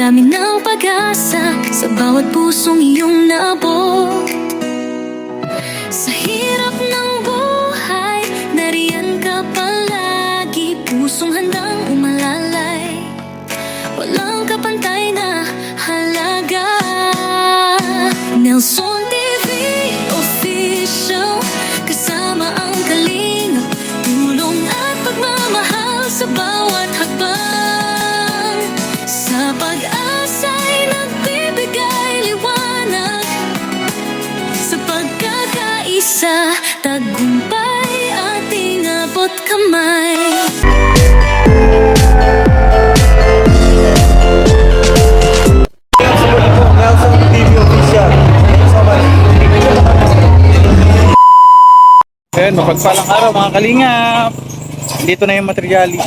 dami ng pag-asa sa bawat pusong iyong naabot. Sa hirap ng buhay, nariyan ka palagi, pusong handang umalalay, walang kapantay na halaga. Nelson TV Official, kasama ang kalingap, tulong at pagmamahal sa bawat hakbang. Sa pag-asa'y nagbibigay liwanag, sa pagkakaisa, tagumpay ating abot kamay. Nelson TV Official. Ayan, mapagpalang araw mga kalingap. Dito na yung materialis.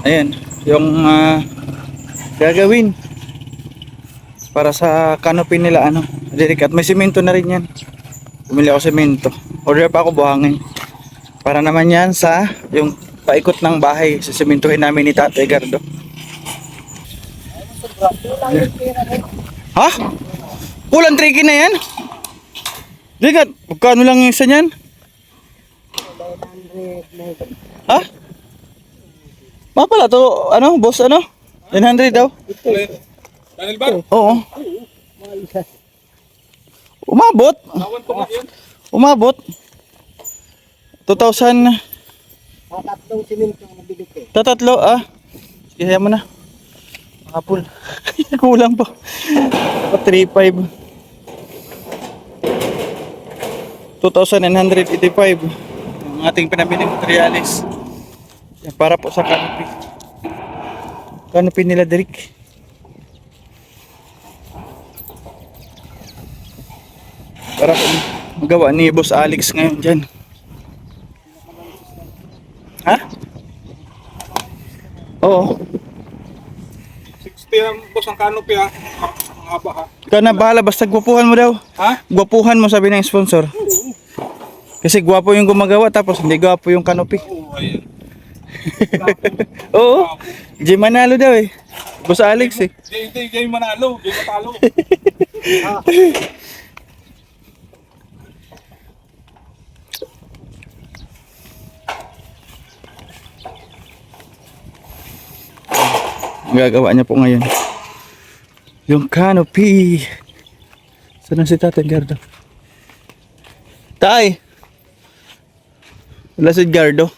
Ayan, yung gagawin para sa canopy nila, Derek. At may simento na rin yan. Bumili ako simento. Order pa ako buhangin. Para naman yan sa yung paikot ng bahay. Sisimentohin namin ni Tatay Gardo. Ha? Kulang tricky na yan? Ligat, magkano lang yung isa niyan? Ha? Ma pala to, boss, 900 daw? Daniel Bar? Oo. Umabot. Umabot. 2,000. Tatlong simento ang nabili ko. Tatatlo, Sige, kaya mo na. Makapul. Kulang pa. 3,500. 2,985 ang ating pinabiling materialis. Yan, para po sa canopy. Canopy nila, Derek. Para po magawa ni Boss Alex ngayon dyan. Ha? Oo. 60 ang boss ang canopy ha. Ang haba ha. Ikaw na bahala, basta gwapuhan mo daw. Ha? Gwapuhan mo, sabi ng sponsor. Kasi gwapo yung gumagawa tapos hindi gwapo yung canopy. Oo, ayan. Oo. Di manalo daw eh. Boss Alex eh. Hindi kayo manalo. Hindi matalo. Ang gagawa niya po ngayon yung canopy. Saan si Tatay Gardo? Tay! Wala si Gardo.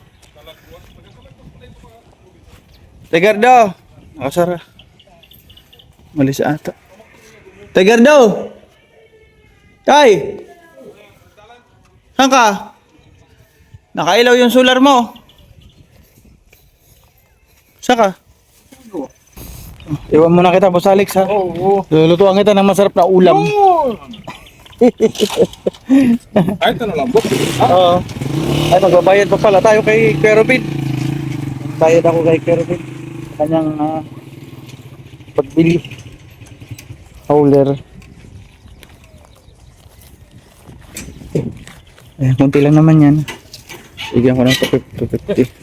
Tay Gardo! Nakasara. Malis ata. Tay Gardo! Tay! Saan ka? Nakailaw yung solar mo. Saan ka? Iwan muna kita, Boss Alex, ha? Oo. Lulutuan kita ng masarap na ulam. Kahit ano lang boss. Oo. Ay, magbabayad pa pala tayo kay Kerobin. Bayad ako kay Kerobin. Kanyang pagbili. Hauler. Kunti lang naman yan. Bigyan ko ng 250.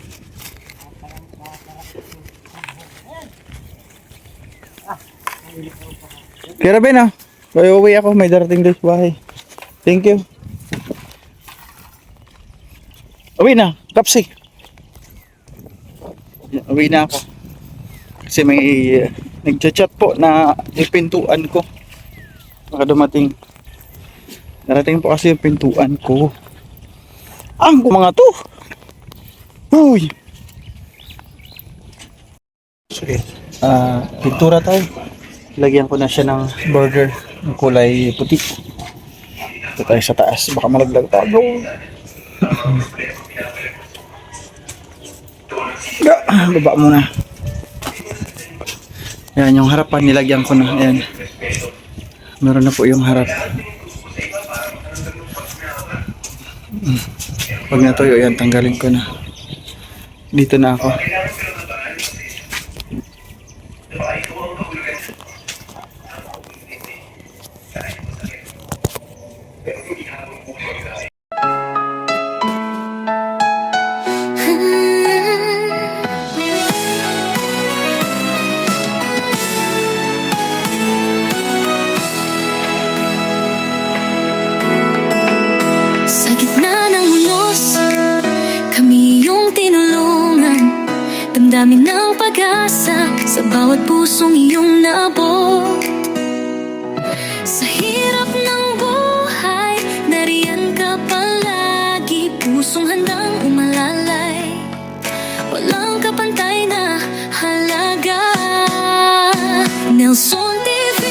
Kerobin, uwi ako. May darating doon sa bahay. Thank you. Uwi na, Kapsi. Uwi na ako. Kasi may nagchat-chat po na yung pintuan ko. Baka dumating. Narating po kasi yung pintuan ko. Ang mga to. Uy. Sige. Pintura tayo. Lagyan ko na siya ng border ng kulay puti. Ito tayo sa taas. Baka malaglag tayo. Baba muna. Ayan, yung harapan nilagyan ko na. Ayan. Meron na po yung harap. Pag natuyo, ayan, tanggalin ko na. Dito na ako. dami ng pag-asa sa bawat pusong iyong naabot. Sa hirap ng buhay, nariyan ka palagi, pusong handang umalalay, walang kapantay na halaga. Nelson TV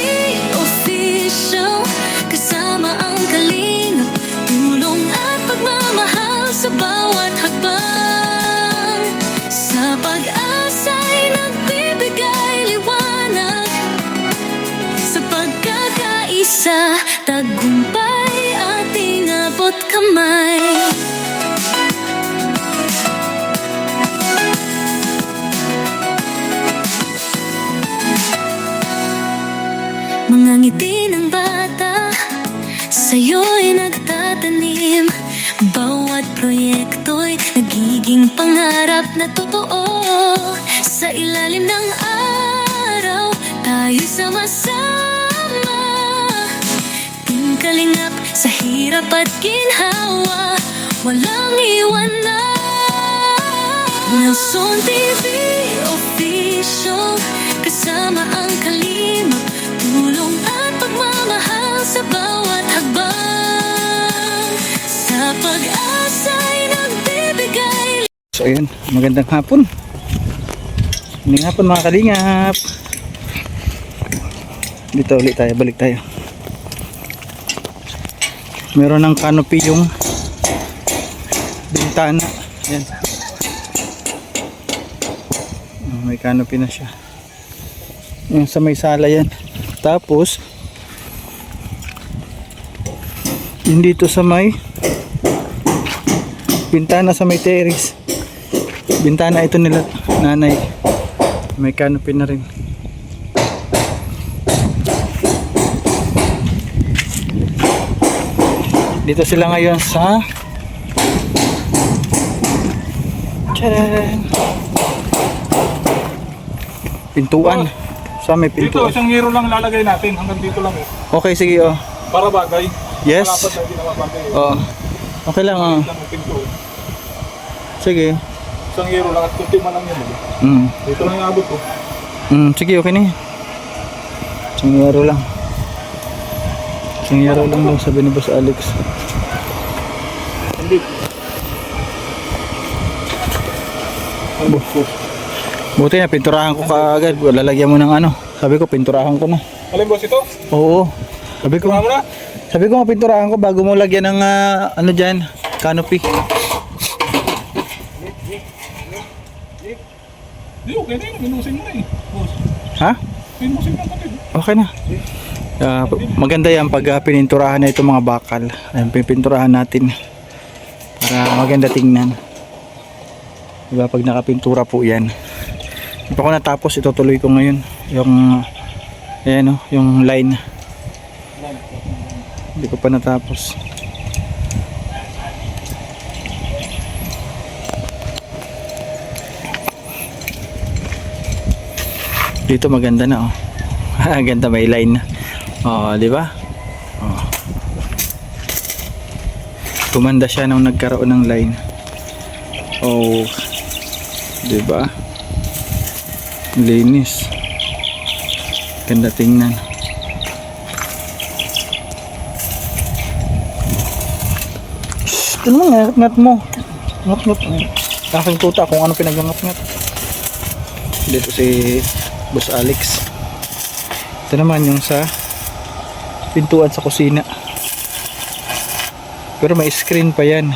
Official, kasama ang kalingap, tulong at pagmamahal sa bawat hakbang. Sa pag-asa'y nagbibigay liwanag, sa pagkakaisa, tagumpay ating abot kamay. Mga ngiti ng bata, sa'yo'y nagtatanim, bawat proyekto'y nagiging pangarap na totoo. Sa ilalim ng araw, tayo sama-sama, Team Kalingap sa hirap at ginhawa, walang iwanan. Nelson TV Official, kasama ang kalingap, tulong at pagmamahal sa bawat hakbang. Sa pag-asa'y nagbibigay. So ayun, magandang hapon. Magandang hapon mga kalingap. Dito ulit tayo, balik tayo. Meron ng canopy yung bintana. Ayan. May canopy na siya. Yung sa may sala yan. Tapos yung dito sa may bintana sa may terrace, bintana ito nila nanay, may canopy na rin. Dito sila ngayon sa pintuan. Sa may Dito, pintuan. isang hero lang lalagay natin. Hanggang dito lang eh. Okay, sige oh. Para bagay. Yes. Dapat na hindi na mabagay. Oo. Okay lang oh. Lang ang pinto. Sige. Isang hero lang at kunti man lang yun. Dito lang yung abot ko. Sige, okay na yan. Isang euro lang. Isang euro lang daw sabi ni Boss Alex. Hindi. Ano po? Buti na, pinturahan ko kaagad. Lalagyan mo ng ano. Sabi ko, pinturahan ko na. Alin boss ito? Oo. Sabi ko, Tumama na? pinturahan ko bago mo lagyan ng ano dyan, canopy. Hindi, okay na yun. Minusin mo na eh. Boss. Ha? Minusin mo na kapit. Okay na. Maganda yan pag pininturahan na itong mga bakal. Ayan, pipinturahan natin para maganda tingnan. Diba, pag nakapintura po yan. Hindi pa ko natapos, itutuloy ko ngayon yung ayan o, yung line. Hindi ko pa natapos. Dito maganda na oh. Ganda, may line na. Oh, di ba? Oh. Tumanda siya nung nagkaroon ng line. Oh. Di ba? Linis. Ganda tingnan. Shhh, ano mo, ngat mo. Ngat. Aking tuta kung ano pinagangat-ngat. Dito si Boss Alex. Ito naman yung sa pintuan sa kusina. Pero may screen pa yan.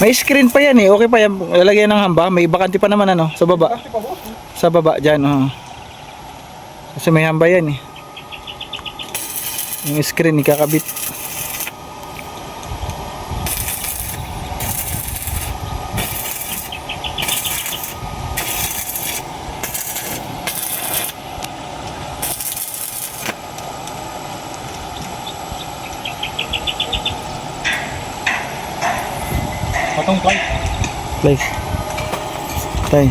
May screen pa yan eh. Okay pa yan. Lalagyan ng hamba. May bakante pa naman ano. Sa baba. Sa baba dyan. Oh. Kasi may hamba yan eh. Yung screen ikakabit. Patong play. Play. Tay.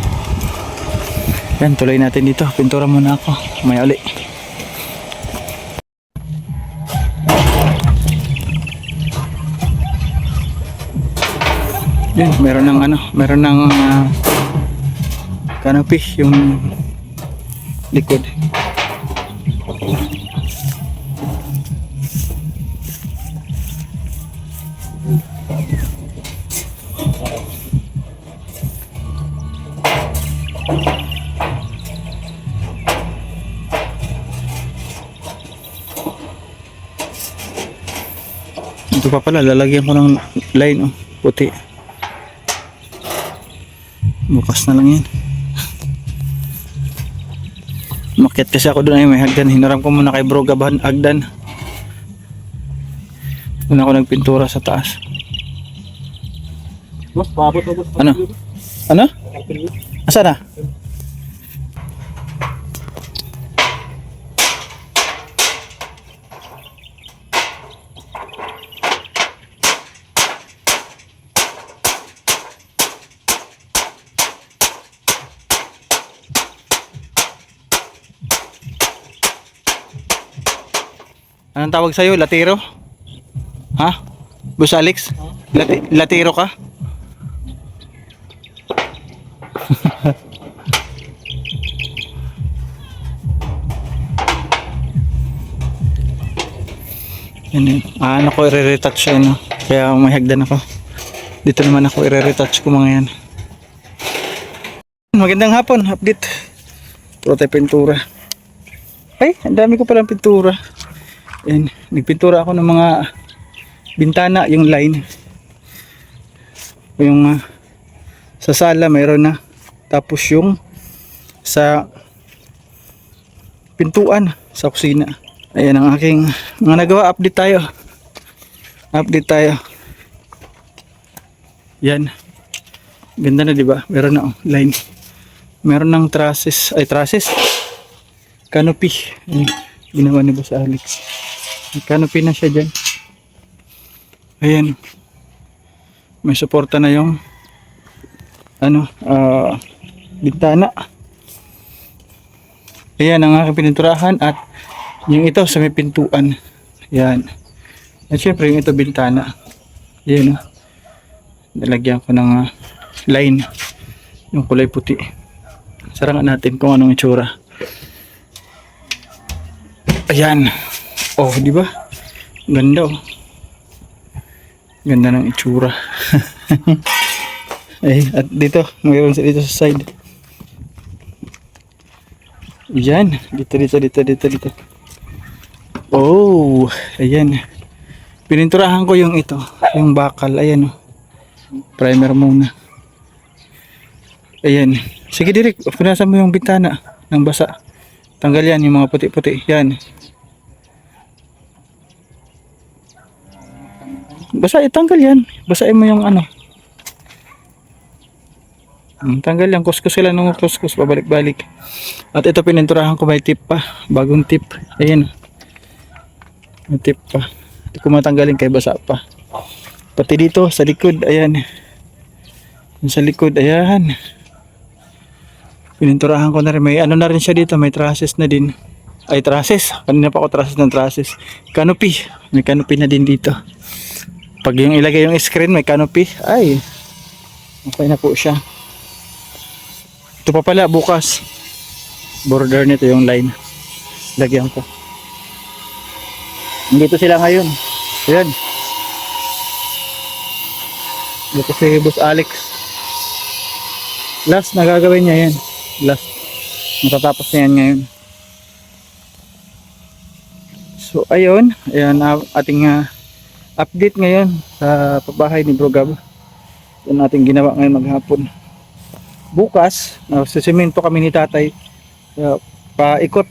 Yan, tuloy natin dito. Pintura muna ako. May uli. Yan, meron ng ano, meron ng canopy yung likod. Ito pa pala, lalagyan ko ng line, oh, puti. Bukas na lang yan. Umakyat kasi ako doon, ay may hagdan. Hinaram ko muna kay bro gabahan hagdan. Doon ako nagpintura sa taas. Boss, paabot na boss. Ano? Ano? Asa na? Anong tawag sa'yo? Latiro? Ha? Boss Alex? Latiro ka? Yan yun. Ano ko i-retouch siya, no? Kaya may hagdan ako. Dito naman ako i-retouch ko mga yan. Magandang hapon, update. Puro tayo pintura. Ay, ang dami ko palang pintura. Yan, nagpintura ako ng mga bintana, yung line. Yung sa sala mayroon na. Tapos yung sa pintuan sa kusina. Ayan ang aking mga nagawa. Update tayo. Update tayo. Yan. Ganda na, di ba? Meron na, oh, line. Meron ng trusses, ay trusses. Canopy. Ayan, ginawa ni Boss Alex. May canopy na siya dyan. Ayan. May suporta na yung ano, bintana. Ayan ang aking pininturahan at yung ito sa may pintuan. Ayan. At syempre yung ito bintana. Ayan, nalagyan ko ng line. Yung kulay puti. Sarangan natin kung anong itsura. Ayan. Oh, di ba? Ganda, oh. Ganda ng itsura. Ay, at dito, mayroon sa dito sa side. Yan, dito. Oh, ayan. Pininturahan ko yung ito, yung bakal, ayan, oh. Primer muna. Ayan. Sige, Direk, punasan mo yung bintana ng basa. Tanggal yan, yung mga puti-puti. Yan. Basa, tanggal yan. Basahin mo yung ano. Tanggal yan. Kuskus sila ng kuskus. Babalik-balik. At ito pininturahan ko, may tip pa. Bagong tip. Ayan. May tip pa. Hindi ko matanggalin kay basa pa. Pati dito sa likod. Ayan. Yung sa likod. Ayan. Pininturahan ko na rin. May ano na rin siya dito. May trusses na din. Ay, trusses. Kanina pa ako trusses ng trusses. Canopy. May canopy na din dito. Pag yung ilagay yung screen, may canopy. Ay. Okay na po siya. Ito pa pala bukas. Border nito yung line. Lagyan ko. Dito sila ngayon. Ayan. Dito si Boss Alex. Last na gagawin niya yan. Last. Matatapos na yan ngayon. So ayun. Ayan ating update ngayon sa pabahay ni Bro Gab. Ito natin ginawa ngayon maghapon. Bukas, sisimento kami ni tatay. Paikot.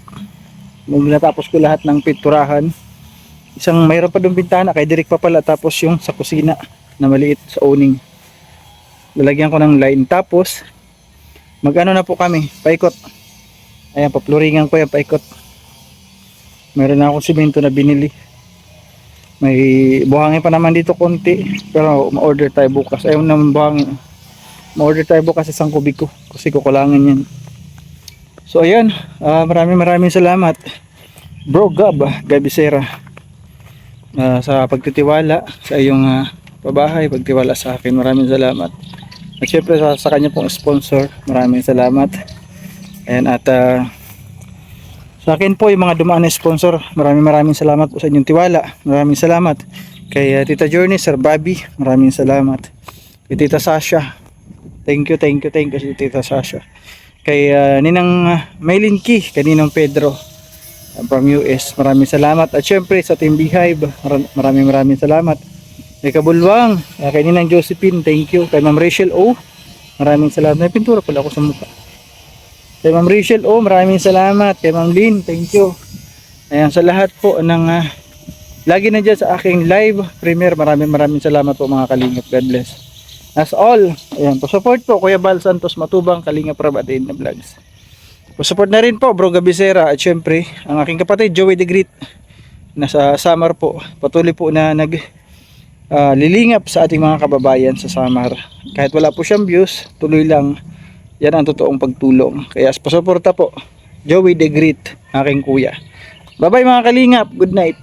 Nung natapos ko lahat ng pinturahan. Isang mayroon pa doon bintana kay Direk pa pala. Tapos yung sa kusina na maliit sa owning. Lalagyan ko ng line. Tapos mag-ano na po kami. Paikot. Ayan, papluringan ko yan. Paikot. Meron na akong simento na binili. May buhangin pa naman dito konti. Pero ma-order tayo bukas. Ayaw naman buhangin. Ma-order tayo bukas isang kubiko. Kasi kukulangan yan. So ayan. Maraming salamat. Bro Gab. Gabisera. Sa pagtitiwala. Sa iyong pabahay. Pagtiwala sa akin. Maraming salamat. At syempre sa kanya pong sponsor, maraming salamat. Ayan, at sa akin po yung mga dumaan na sponsor, maraming salamat po sa inyong tiwala. Maraming salamat kay Tita Journey, Sir Bobby, maraming salamat. Kay Tita Sasha, thank you si Tita Sasha. Kay Ninang Maylin Key, kay Ninang Pedro from US, maraming salamat. At syempre sa Team Beehive, maraming salamat. Kay Kabulwang, kay Ninang Josephine, thank you. Kay Ma'am Rachel O, maraming salamat. May pintura pala ako sa mukha. Kay Ma'am Rachel O, maraming salamat. Kay Ma'am Lynn, thank you. Ayan, sa lahat po ng lagi na dyan sa aking live premiere, maraming salamat po mga Kalingap. God bless. As all, ayan, pa-support po Kuya Bal Santos Matubang, Kalingap Rab at Edna Vlogs. Pa-support na rin po Bro Gabisera at syempre ang aking kapatid Joey the Great, nasa Samar po. Patuloy po na lilingap sa ating mga kababayan sa Samar. Kahit wala po siyang views, tuloy lang. Yan ang totoong pagtulong. Kaya pasuporta po Joey the Great, aking kuya. Bye bye mga Kalingap, good night.